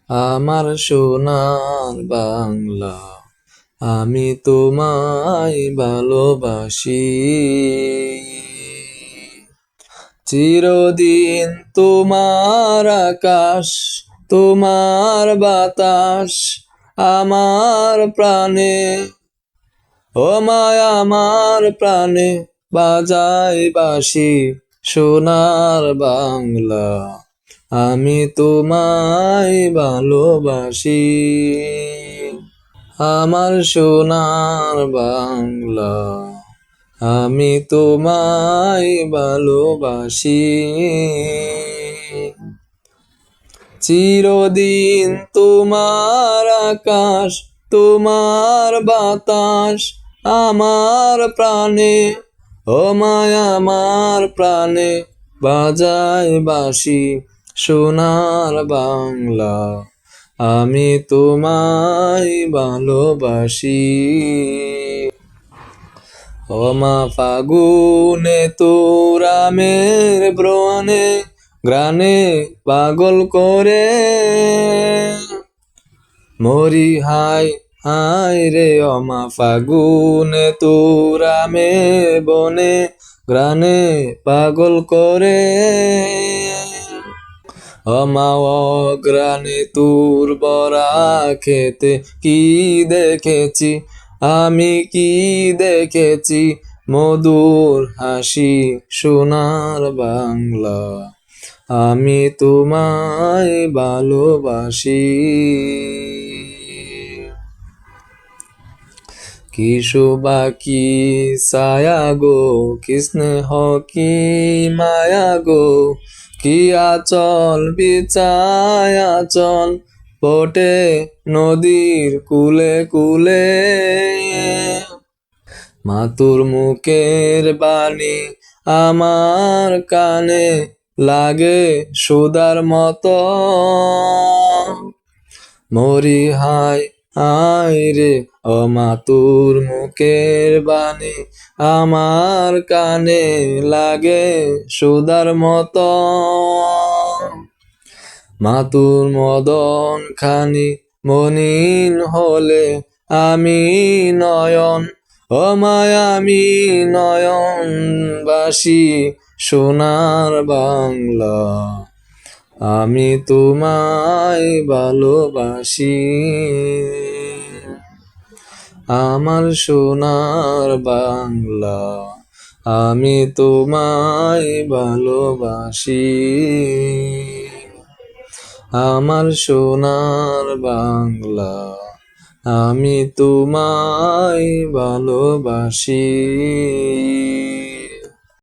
আমার সোনার বাংলা, আমি তোমায় ভালোবাসি। চিরদিন তোমার আকাশ, তোমার বাতাস আমার প্রাণে, ও মায় আমার প্রাণে বাজায় বাঁশি। সোনার বাংলা, আমি তোমায় ভালোবাসি। আমার সোনার বাংলা, আমি তোমায় ভালোবাসি। চিরদিন তোমার আকাশ, তোমার বাতাস আমার প্রাণে, ও মায় আমার প্রাণে বাজায় বাঁশি। সোনার বাংলা, আমি তোমায় ভালোবাসি। ও মা ফাগুনে তোরামের ব্রণে গ্রানে পাগল করে মরি হায় হায় রে। ও মা ফাগুনে তোরামে বনে গ্রানে পাগল করে, ও মা অগ্রানে তোর বরা খেতে কি দেখেছি, আমি কি দেখেছি মধুর হাসি। সোনার বাংলা, আমি তোমায় ভালোবাসি। কি শোভা কি ছায়া গো, কি স্নেহ কি মায়া গো, কি আচল বিছায় আচল পটে নদীর কুলে কুলে। মাতুর মুখের বাণী আমার কানে লাগে সুধার মতো, মরি হায় হায় রে। ও মাতুর মুখের বাণী আমার কানে লাগে সুধার মতো, মাতুর মদন খানি মনিন হলে আমি নয়ন, ও মায় আমি নয়ন বাসি। সোনার বাংলা, আমি তোমায় ভালোবাসি। আমার সোনার বাংলা, আমি তোমায় ভালোবাসি। আমার সোনার বাংলা, আমি তোমায় ভালোবাসি।